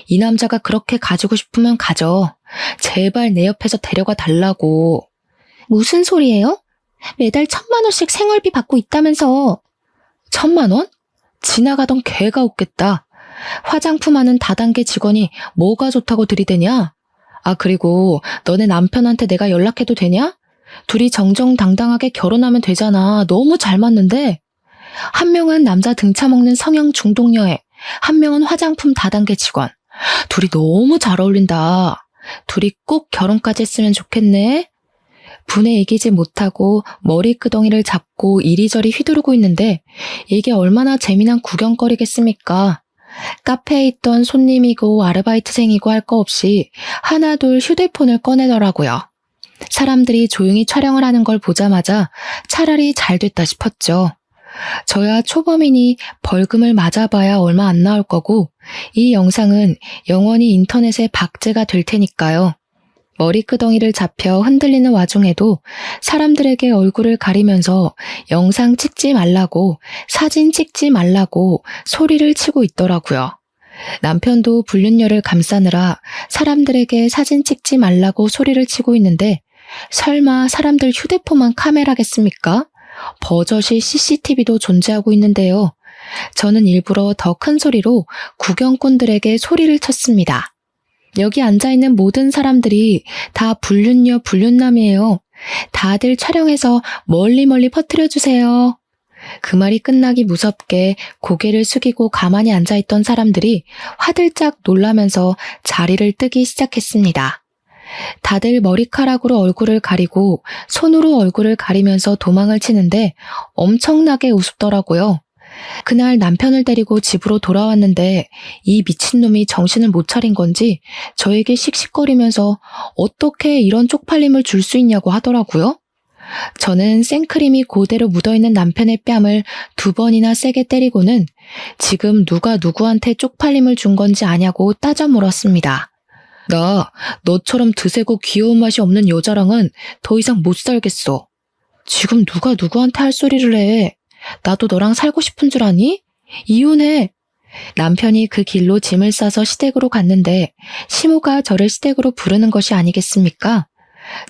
S1: 이 남자가 그렇게 가지고 싶으면 가져. 제발 내 옆에서 데려가 달라고. 무슨 소리예요? 매달 1,000만 원씩 생활비 받고 있다면서. 1,000만 원? 지나가던 개가 웃겠다. 화장품 하는 다단계 직원이 뭐가 좋다고 들이대냐? 아, 그리고 너네 남편한테 내가 연락해도 되냐? 둘이 정정당당하게 결혼하면 되잖아. 너무 잘 맞는데? 한 명은 남자 등쳐먹는 성형 중독녀애, 한 명은 화장품 다단계 직원. 둘이 너무 잘 어울린다. 둘이 꼭 결혼까지 했으면 좋겠네. 분에 이기지 못하고 머리끄덩이를 잡고 이리저리 휘두르고 있는데 이게 얼마나 재미난 구경거리겠습니까? 카페에 있던 손님이고 아르바이트생이고 할 거 없이 하나둘 휴대폰을 꺼내더라고요. 사람들이 조용히 촬영을 하는 걸 보자마자 차라리 잘 됐다 싶었죠. 저야 초범이니 벌금을 맞아봐야 얼마 안 나올 거고 이 영상은 영원히 인터넷에 박제가 될 테니까요. 머리끄덩이를 잡혀 흔들리는 와중에도 사람들에게 얼굴을 가리면서 영상 찍지 말라고, 사진 찍지 말라고 소리를 치고 있더라고요. 남편도 불륜녀를 감싸느라 사람들에게 사진 찍지 말라고 소리를 치고 있는데 설마 사람들 휴대폰만 카메라겠습니까? 버젓이 CCTV도 존재하고 있는데요. 저는 일부러 더 큰 소리로 구경꾼들에게 소리를 쳤습니다. 여기 앉아있는 모든 사람들이 다 불륜녀, 불륜남이에요. 다들 촬영해서 멀리 퍼뜨려주세요. 그 말이 끝나기 무섭게 고개를 숙이고 가만히 앉아있던 사람들이 화들짝 놀라면서 자리를 뜨기 시작했습니다. 다들 머리카락으로 얼굴을 가리고 손으로 얼굴을 가리면서 도망을 치는데 엄청나게 우습더라고요. 그날 남편을 데리고 집으로 돌아왔는데 이 미친놈이 정신을 못 차린 건지 저에게 씩씩거리면서 어떻게 이런 쪽팔림을 줄 수 있냐고 하더라고요. 저는 생크림이 그대로 묻어있는 남편의 뺨을 2번이나 세게 때리고는 지금 누가 누구한테 쪽팔림을 준 건지 아냐고 따져 물었습니다. 나 너처럼 드세고 귀여운 맛이 없는 여자랑은 더 이상 못 살겠어. 지금 누가 누구한테 할 소리를 해. 나도 너랑 살고 싶은 줄 아니? 이혼해. 남편이 그 길로 짐을 싸서 시댁으로 갔는데 시모가 저를 시댁으로 부르는 것이 아니겠습니까?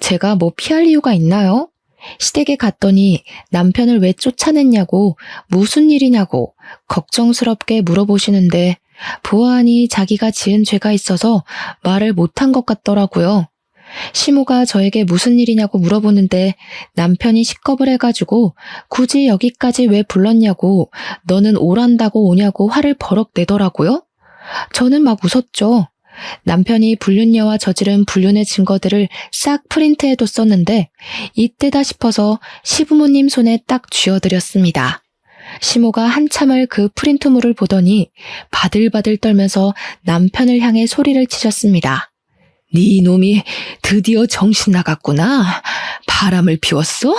S1: 제가 뭐 피할 이유가 있나요? 시댁에 갔더니 남편을 왜 쫓아냈냐고, 무슨 일이냐고 걱정스럽게 물어보시는데 보아하니 자기가 지은 죄가 있어서 말을 못한 것 같더라고요. 시모가 저에게 무슨 일이냐고 물어보는데 남편이 식겁을 해가지고 굳이 여기까지 왜 불렀냐고, 너는 오란다고 오냐고 화를 버럭 내더라고요. 저는 막 웃었죠. 남편이 불륜녀와 저지른 불륜의 증거들을 싹 프린트해뒀었는데 이때다 싶어서 시부모님 손에 딱 쥐어드렸습니다. 시모가 한참을 그 프린트물을 보더니 바들바들 떨면서 남편을 향해 소리를 치셨습니다. 네 놈이 드디어 정신 나갔구나. 바람을 피웠어?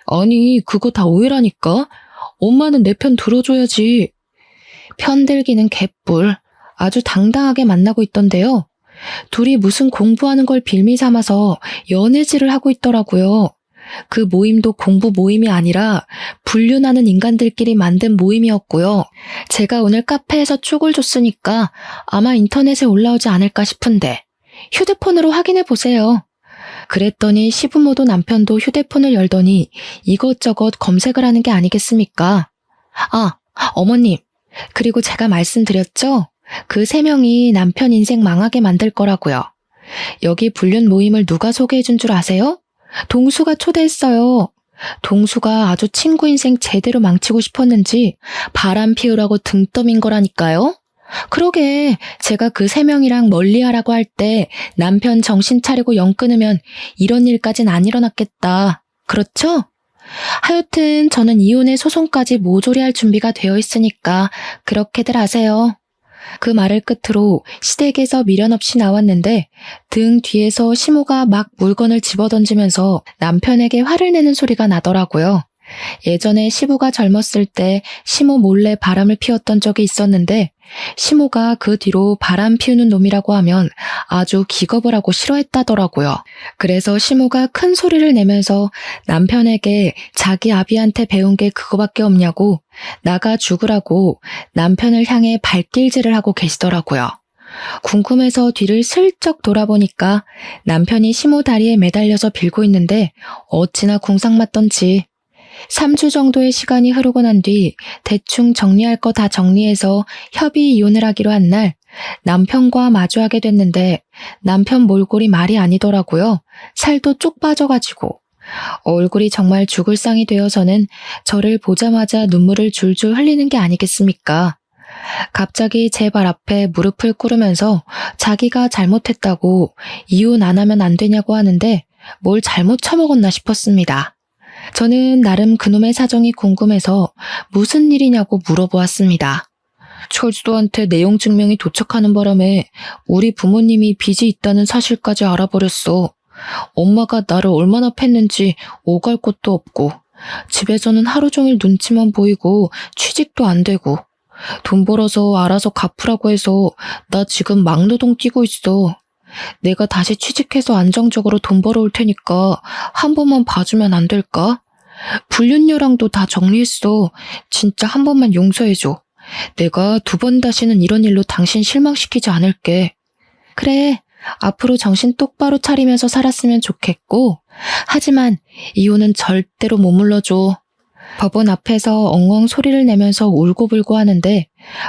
S1: 아니, 그거 다 오해라니까. 엄마는 내 편 들어줘야지. 편들기는 개뿔. 아주 당당하게 만나고 있던데요. 둘이 무슨 공부하는 걸 빌미 삼아서 연애질을 하고 있더라고요. 그 모임도 공부 모임이 아니라 불륜하는 인간들끼리 만든 모임이었고요. 제가 오늘 카페에서 쪽을 줬으니까 아마 인터넷에 올라오지 않을까 싶은데 휴대폰으로 확인해 보세요. 그랬더니 시부모도 남편도 휴대폰을 열더니 이것저것 검색을 하는 게 아니겠습니까? 아, 어머님, 그리고 제가 말씀드렸죠? 그 3명이 남편 인생 망하게 만들 거라고요. 여기 불륜 모임을 누가 소개해 준 줄 아세요? 동수가 초대했어요. 동수가 아주 친구 인생 제대로 망치고 싶었는지 바람 피우라고 등 떠민 거라니까요. 그러게 제가 그 3명이랑 멀리하라고 할 때 남편 정신 차리고 영 끊으면 이런 일까진 안 일어났겠다. 그렇죠? 하여튼 저는 이혼의 소송까지 모조리 할 준비가 되어 있으니까 그렇게들 하세요. 그 말을 끝으로 시댁에서 미련 없이 나왔는데 등 뒤에서 시모가 막 물건을 집어던지면서 남편에게 화를 내는 소리가 나더라고요. 예전에 시부가 젊었을 때 시모 몰래 바람을 피웠던 적이 있었는데 시모가 그 뒤로 바람 피우는 놈이라고 하면 아주 기겁을 하고 싫어했다더라고요. 그래서 시모가 큰 소리를 내면서 남편에게 자기 아비한테 배운 게 그거밖에 없냐고 나가 죽으라고 남편을 향해 발길질을 하고 계시더라고요. 궁금해서 뒤를 슬쩍 돌아보니까 남편이 시모 다리에 매달려서 빌고 있는데 어찌나 궁상맞던지 3주 정도의 시간이 흐르고 난 뒤 대충 정리할 거 다 정리해서 협의 이혼을 하기로 한 날 남편과 마주하게 됐는데 남편 몰골이 말이 아니더라고요. 살도 쪽 빠져가지고. 얼굴이 정말 죽을 상이 되어서는 저를 보자마자 눈물을 줄줄 흘리는 게 아니겠습니까? 갑자기 제 발 앞에 무릎을 꿇으면서 자기가 잘못했다고 이혼 안 하면 안 되냐고 하는데 뭘 잘못 처먹었나 싶었습니다. 저는 나름 그놈의 사정이 궁금해서 무슨 일이냐고 물어보았습니다. 철수한테 내용 증명이 도착하는 바람에 우리 부모님이 빚이 있다는 사실까지 알아버렸어. 엄마가 나를 얼마나 팼는지 오갈 곳도 없고 집에서는 하루 종일 눈치만 보이고 취직도 안 되고 돈 벌어서 알아서 갚으라고 해서 나 지금 막노동 뛰고 있어. 내가 다시 취직해서 안정적으로 돈 벌어올 테니까 한 번만 봐주면 안 될까? 불륜녀랑도 다 정리했어. 진짜 한 번만 용서해줘. 내가 2번 다시는 이런 일로 당신 실망시키지 않을게. 그래, 앞으로 정신 똑바로 차리면서 살았으면 좋겠고, 하지만 이혼은 절대로 못 물러줘. 법원 앞에서 엉엉 소리를 내면서 울고불고 하는데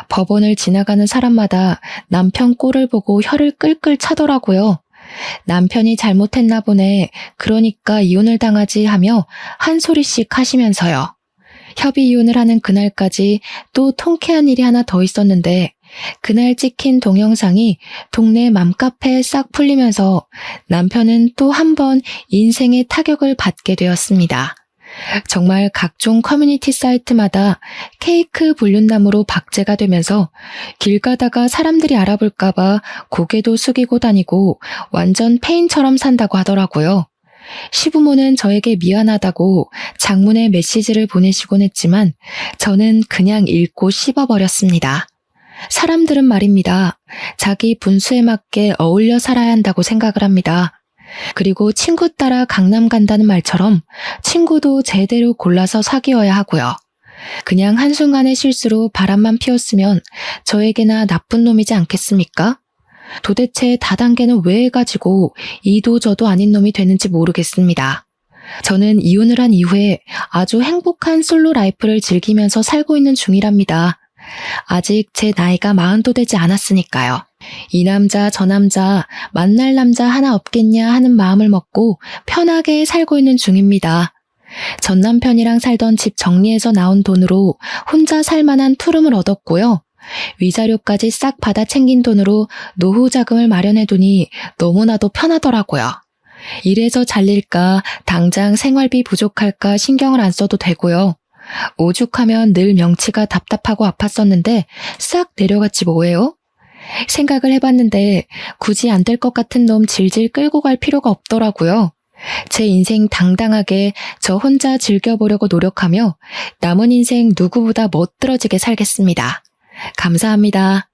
S1: 법원을 지나가는 사람마다 남편 꼴을 보고 혀를 끌끌 차더라고요. 남편이 잘못했나 보네. 그러니까 이혼을 당하지 하며 한 소리씩 하시면서요. 협의 이혼을 하는 그날까지 또 통쾌한 일이 하나 더 있었는데 그날 찍힌 동영상이 동네 맘카페에 싹 풀리면서 남편은 또 한 번 인생의 타격을 받게 되었습니다. 정말 각종 커뮤니티 사이트마다 케이크 불륜남으로 박제가 되면서 길 가다가 사람들이 알아볼까봐 고개도 숙이고 다니고 완전 페인처럼 산다고 하더라고요. 시부모는 저에게 미안하다고 장문의 메시지를 보내시곤 했지만 저는 그냥 읽고 씹어버렸습니다. 사람들은 말입니다. 자기 분수에 맞게 어울려 살아야 한다고 생각을 합니다. 그리고 친구 따라 강남 간다는 말처럼 친구도 제대로 골라서 사귀어야 하고요. 그냥 한순간의 실수로 바람만 피웠으면 저에게나 나쁜 놈이지 않겠습니까? 도대체 다단계는 왜 해가지고 이도 저도 아닌 놈이 되는지 모르겠습니다. 저는 이혼을 한 이후에 아주 행복한 솔로 라이프를 즐기면서 살고 있는 중이랍니다. 아직 제 나이가 40도 되지 않았으니까요. 이 남자 저 남자 만날 남자 하나 없겠냐 하는 마음을 먹고 편하게 살고 있는 중입니다. 전 남편이랑 살던 집 정리해서 나온 돈으로 혼자 살 만한 투룸을 얻었고요. 위자료까지 싹 받아 챙긴 돈으로 노후 자금을 마련해두니 너무나도 편하더라고요. 이래서 잘릴까 당장 생활비 부족할까 신경을 안 써도 되고요. 오죽하면 늘 명치가 답답하고 아팠었는데 싹 내려갔지 뭐예요? 생각을 해봤는데 굳이 안 될 것 같은 놈 질질 끌고 갈 필요가 없더라고요. 제 인생 당당하게 저 혼자 즐겨보려고 노력하며 남은 인생 누구보다 멋들어지게 살겠습니다. 감사합니다.